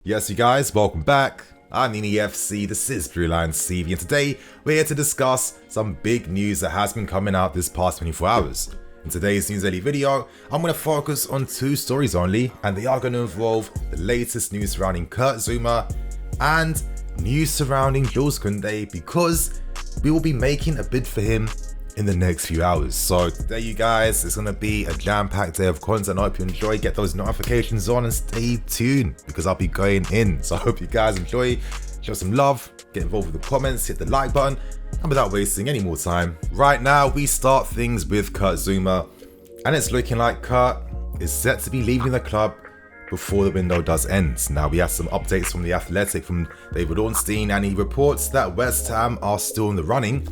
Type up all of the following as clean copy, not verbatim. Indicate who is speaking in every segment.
Speaker 1: Yes, you guys, welcome back. I'm FC, this is Blue Lions TV, and today we're here to discuss some big news that has been coming out this past 24 hours. In today's News Daily video, I'm going to focus on two stories only, and they are going to involve the latest news surrounding KOUNDE and news surrounding Jules Kounde, because we will be making a bid for him in the next few hours. So today, you guys, it's going to be a jam-packed day of content. I hope you enjoy. Get those notifications on and stay tuned because I'll be going in. So I hope you guys enjoy. Show some love, get involved with the comments, hit the like button, and without wasting any more time, right now we start things with Kurt Zouma, and it's looking like Kurt is set to be leaving the club before the window does end. Now, we have some updates from The Athletic from David Ornstein, and he reports that West Ham are still in the running,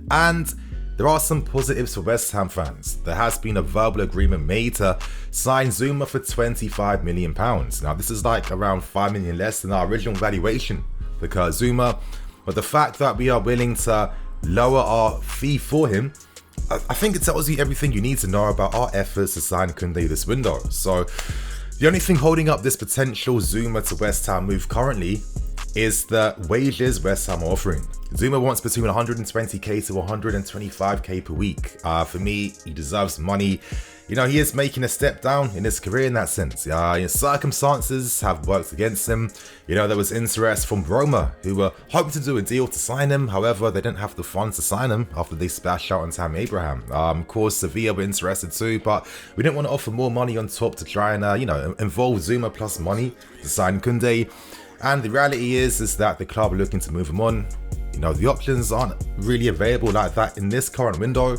Speaker 1: and there are some positives for West Ham fans. There has been a verbal agreement made to sign Zouma for £25 million. Now, this is like around 5 million less than our original valuation for Kurt Zouma, but the fact that we are willing to lower our fee for him, I think it tells you everything you need to know about our efforts to sign Kounde this window. So the only thing holding up this potential Zouma to West Ham move currently is the wages West Ham are offering. Zouma wants between 120k to 125k per week. For me, he deserves money. You know, he is making a step down in his career in that sense. His circumstances have worked against him. You know, there was interest from Roma, who were hoping to do a deal to sign him. However, they didn't have the funds to sign him after they splashed out on Tammy Abraham. Of course, Sevilla were interested too, but we didn't want to offer more money on top to try and, involve Zouma plus money to sign Kounde. And the reality is that the club are looking to move him on. You know, the options aren't really available like that in this current window.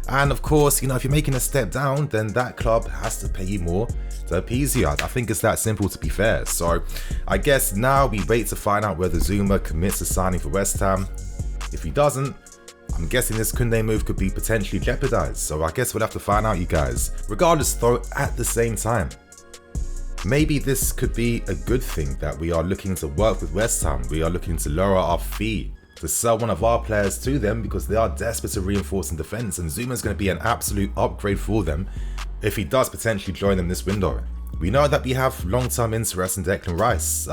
Speaker 1: And of course, if you're making a step down, then that club has to pay you more to appease you. I think it's that simple, to be fair. So I guess now we wait to find out whether Zouma commits to signing for West Ham. If he doesn't, I'm guessing this Kounde move could be potentially jeopardized. So I guess we'll have to find out, you guys. Regardless though, at the same time, maybe this could be a good thing that we are looking to work with West Ham. We are looking to lower our fee to sell one of our players to them because they are desperate to reinforce in defense, and Zouma is going to be an absolute upgrade for them if he does potentially join them this window. We know that we have long-term interest in Declan Rice.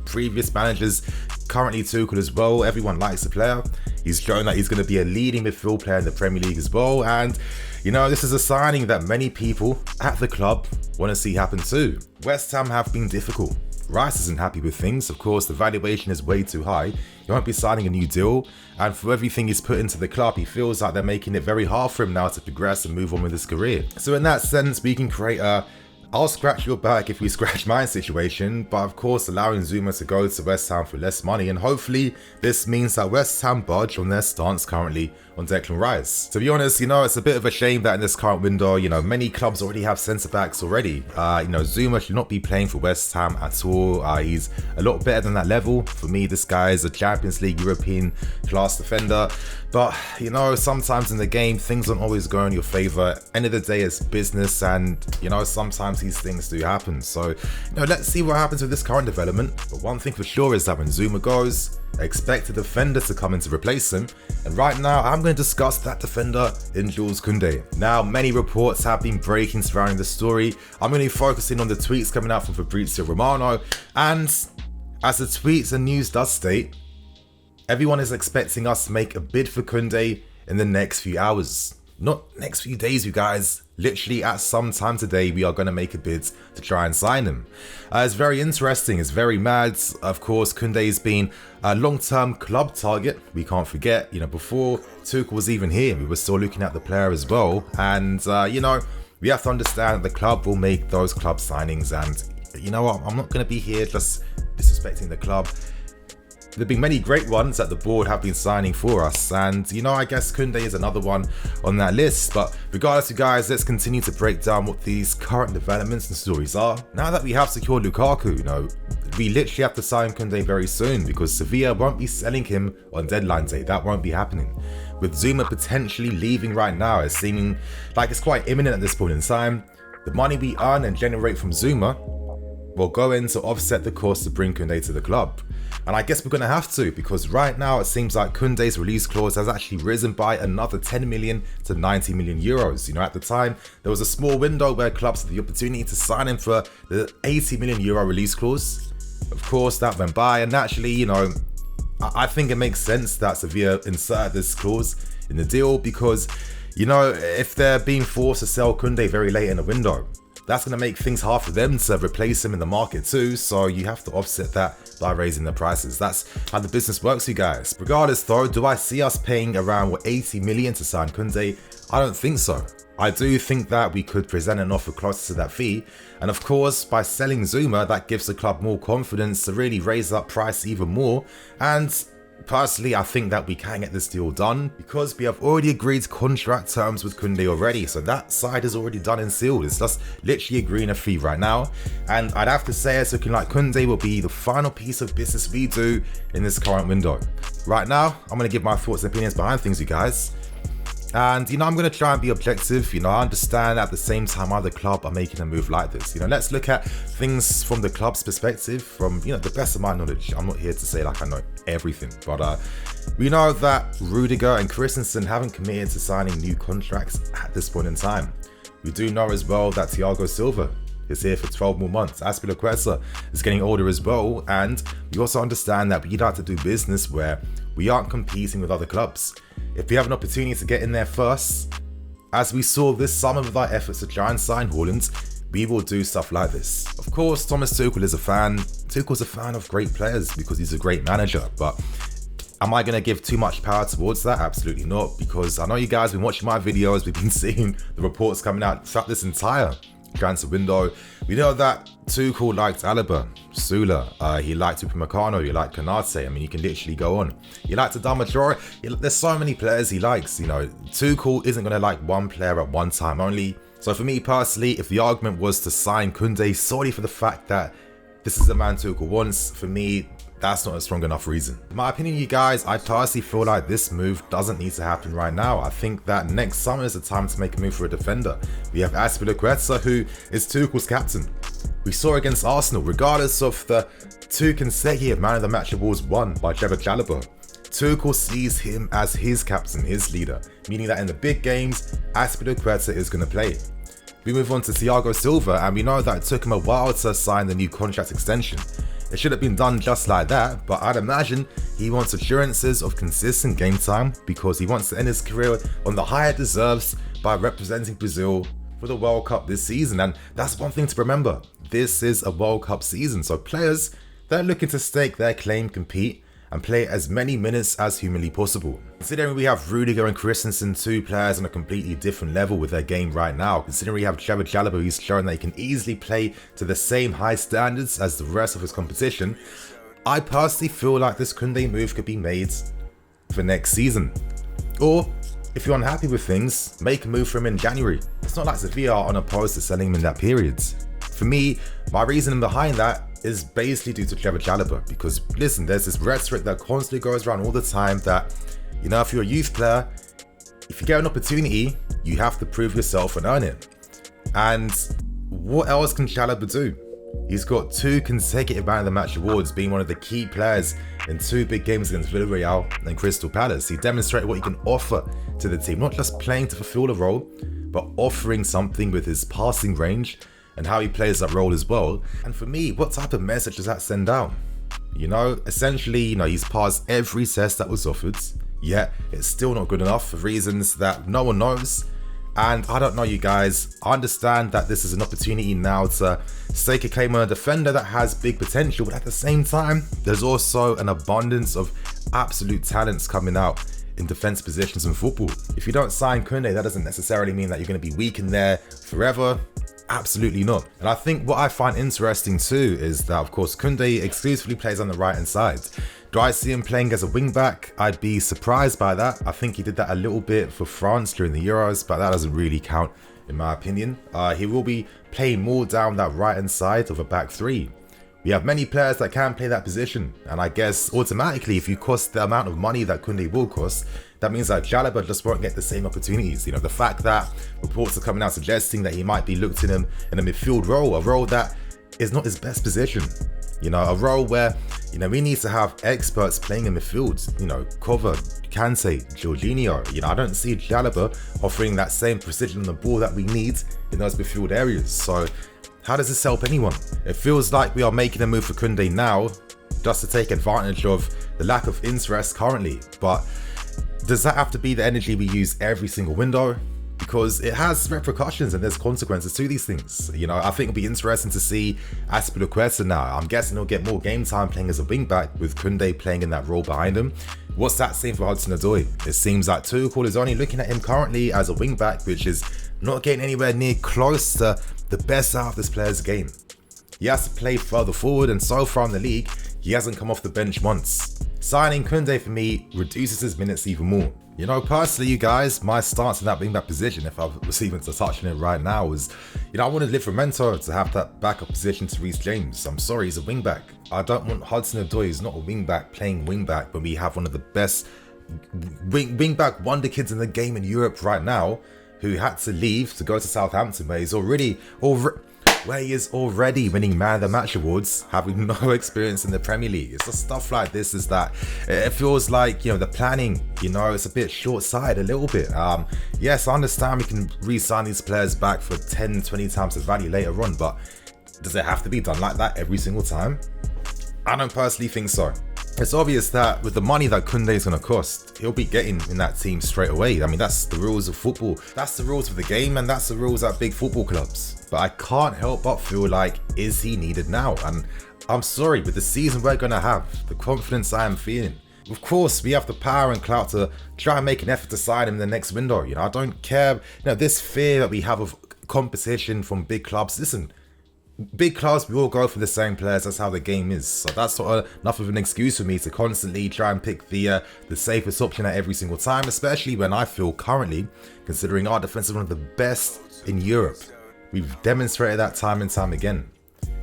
Speaker 1: Previous managers, currently Tuchel as well. Everyone likes the player. He's shown that he's going to be a leading midfield player in the Premier League as well, and this is a signing that many people at the club want to see happen too. West Ham have been difficult. Rice isn't happy with things. Of course, the valuation is way too high. He won't be signing a new deal, and for everything he's put into the club, he feels like they're making it very hard for him now to progress and move on with his career. So in that sense, we can create a I'll scratch your back if we scratch mine situation, but of course allowing Zouma to go to West Ham for less money, and hopefully this means that West Ham budge on their stance currently on Declan Rice. To be honest, it's a bit of a shame that in this current window, many clubs already have centre-backs already. Zouma should not be playing for West Ham at all. He's a lot better than that level. For me, this guy is a Champions League European class defender. But, sometimes in the game, things don't always go in your favour. End of the day, it's business, and, sometimes these things do happen. So, let's see what happens with this current development. But one thing for sure is that when Zouma goes, expect a defender to come in to replace him. And right now, I'm going to discuss that defender in Jules Kounde. Now, many reports have been breaking surrounding the story. I'm going to be focusing on the tweets coming out from Fabrizio Romano. And as the tweets and news does state, everyone is expecting us to make a bid for Kounde in the next few hours. Not next few days, you guys. Literally at some time today, we are going to make a bid to try and sign him. It's very interesting. It's very mad. Of course, Kounde's been a long-term club target. We can't forget, before Tuchel was even here, we were still looking at the player as well. And, we have to understand that the club will make those club signings. And, you know what? I'm not going to be here just disrespecting the club. There have been many great ones that the board have been signing for us, and I guess Kounde is another one on that list. But regardless, you guys, let's continue to break down what these current developments and stories are. Now that we have secured Lukaku, we literally have to sign Kounde very soon, because Sevilla won't be selling him on deadline day. That won't be happening. With Zouma potentially leaving right now, it's seeming like it's quite imminent at this point in time. The money we earn and generate from Zouma will go in to offset the cost to bring Kounde to the club. And I guess we're going to have to, because right now it seems like Kounde's release clause has actually risen by another 10 million to 90 million euros. At the time, there was a small window where clubs had the opportunity to sign him for the 80 million euro release clause. Of course, that went by, and naturally, you know, I think it makes sense that Sevilla inserted this clause in the deal because, you know, if they're being forced to sell Kounde very late in the window, that's going to make things hard for them to replace him in the market too, so you have to offset that by raising the prices. That's how the business works, you guys. Regardless though, do I see us paying around 80 million to sign Kounde? I don't think so. I do think that we could present an offer closer to that fee, and of course by selling Zouma, that gives the club more confidence to really raise that price even more. And personally, I think that we can get this deal done because we have already agreed contract terms with Kounde already, so that side is already done and sealed. It's just literally agreeing a fee right now, and I'd have to say it's looking like Kounde will be the final piece of business we do in this current window. Right now, I'm going to give my thoughts and opinions behind things, you guys. And, you know, I'm going to try and be objective. You know, I understand at the same time other club are making a move like this. You know, let's look at things from the club's perspective, from, you know, the best of my knowledge. I'm not here to say like I know everything, but we know that Rudiger and Christensen haven't committed to signing new contracts at this point in time. We do know as well that Thiago Silva is here for 12 more months. Azpilicueta is getting older as well, and we also understand that we like to do business where we aren't competing with other clubs. If we have an opportunity to get in there first, as we saw this summer with our efforts to try and sign Haaland, we will do stuff like this. Of course, Thomas Tuchel is a fan. Tuchel's a fan of great players because he's a great manager, but am I going to give too much power towards that? Absolutely not, because I know you guys have been watching my videos, we've been seeing the reports coming out throughout this entire transfer window. We know that Tuchel liked Alaba, Sula, he liked Upamecano, he liked Konate. I mean, you can literally go on. He liked Adama Traore. There's so many players he likes. You know, Tuchel isn't going to like one player at one time only. So for me personally, if the argument was to sign Kounde solely for the fact that this is the man Tuchel wants, for me, that's not a strong enough reason. In my opinion, you guys, I personally feel like this move doesn't need to happen right now. I think that next summer is the time to make a move for a defender. We have Azpilicueta, who is Tuchel's captain. We saw against Arsenal, regardless of the 2 consecutive Man of the Match awards won by Chalobah, Tuchel sees him as his captain, his leader, meaning that in the big games, Azpilicueta is going to play. We move on to Thiago Silva, and we know that it took him a while to sign the new contract extension. It should have been done just like that, but I'd imagine he wants assurances of consistent game time because he wants to end his career on the high it deserves by representing Brazil for the World Cup this season. And that's one thing to remember. This is a World Cup season, so players, they're looking to stake their claim, compete, and play as many minutes as humanly possible. Considering we have Rudiger and Christensen, 2 players on a completely different level with their game right now, considering we have Chalobah who's shown that he can easily play to the same high standards as the rest of his competition, I personally feel like this Kounde move could be made for next season. Or, if you're unhappy with things, make a move for him in January. It's not like Sevilla are unopposed to selling him in that period. For me, my reasoning behind that is basically due to Chalobah, because listen, there's this rhetoric that constantly goes around all the time that, you know, if you're a youth player, if you get an opportunity, you have to prove yourself and earn it. And what else can Chalobah do? He's got 2 consecutive Man of the Match awards, being one of the key players in 2 big games against Villarreal and Crystal Palace. He demonstrated what he can offer to the team, not just playing to fulfill the role, but offering something with his passing range and how he plays that role as well. And for me, what type of message does that send out? You know, essentially, you know, he's passed every test that was offered, yet it's still not good enough for reasons that no one knows. And I don't know, you guys, I understand that this is an opportunity now to stake a claim on a defender that has big potential, but at the same time, there's also an abundance of absolute talents coming out in defense positions in football. If you don't sign Kounde, that doesn't necessarily mean that you're going to be weak in there forever. Absolutely not. And I think what I find interesting too is that, of course, Kounde exclusively plays on the right hand side. Do I see him playing as a wing back? I'd be surprised by that. I think he did that a little bit for France during the Euros, but that doesn't really count in my opinion. He will be playing more down that right hand side of a back 3. We have many players that can play that position, and I guess automatically if you cost the amount of money that Kounde will cost, that means that Chalobah just won't get the same opportunities. You know, the fact that reports are coming out suggesting that he might be looked in him in a midfield role, a role that is not his best position. You know, a role where, you know, we need to have experts playing in midfield. You know, Cover, Kante, Jorginho. You know, I don't see Chalobah offering that same precision on the ball that we need in those midfield areas. So how does this help anyone? It feels like we are making a move for Kounde now just to take advantage of the lack of interest currently. But does that have to be the energy we use every single window? Because it has repercussions and there's consequences to these things. You know, I think it'll be interesting to see Azpilicueta now. I'm guessing he'll get more game time playing as a wingback with Kounde playing in that role behind him. What's that saying for Hudson-Odoi? It seems like Tuchel is only looking at him currently as a wingback, which is not getting anywhere near close to the best out of this player's game. He has to play further forward, and so far in the league, he hasn't come off the bench once. Signing Kounde for me reduces his minutes even more. You know, personally, you guys, my stance in that wingback position, if I was even to touch on it right now, was, you know, I wanted Livramento to have that backup position to Reece James. I'm sorry, he's a wingback. I don't want Hudson-Odoi, who's not a wingback, playing wingback when we have one of the best wingback wonder kids in the game in Europe right now, who had to leave to go to Southampton, where he is already winning Man of the Match awards, having no experience in the Premier League. It's just stuff like this is that it feels like, you know, the planning, you know, it's a bit short-sighted a little bit. Yes, I understand we can re-sign these players back for 10, 20 times the value later on, but does it have to be done like that every single time? I don't personally think so. It's obvious that with the money that Kounde is going to cost, he'll be getting in that team straight away. I mean, that's the rules of football. That's the rules of the game, and that's the rules at big football clubs. But I can't help but feel like, is he needed now? And I'm sorry, with the season we're going to have, the confidence I am feeling, of course, we have the power and clout to try and make an effort to sign him in the next window. You know, I don't care. You know, this fear that we have of competition from big clubs, listen, big clubs, we all go for the same players. That's how the game is. So that's sort of enough of an excuse for me to constantly try and pick the safest option at every single time, especially when I feel currently, considering our defense is one of the best in Europe. We've demonstrated that time and time again.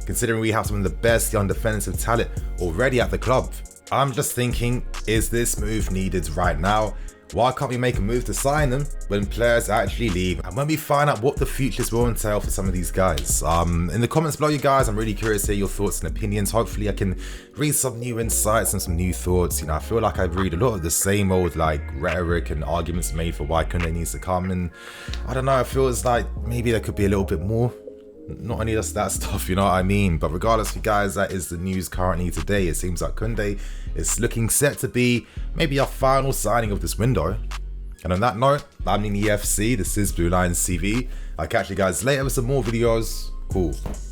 Speaker 1: Considering we have some of the best young defensive talent already at the club, I'm just thinking, is this move needed right now? Why can't we make a move to sign them when players actually leave and when we find out what the futures will entail for some of these guys? In the comments below, you guys, I'm really curious to hear your thoughts and opinions. Hopefully I can read some new insights and some new thoughts. You know, I feel like I read a lot of the same old like rhetoric and arguments made for why Kounde needs to come, and I don't know, it feels like maybe there could be a little bit more. Not only just that stuff, you know what I mean? But regardless, you guys, that is the news currently today. It seems like Kounde is looking set to be maybe our final signing of this window. And on that note, I'm Nini FC, this is Blue Lions TV. I'll catch you guys later with some more videos. Cool.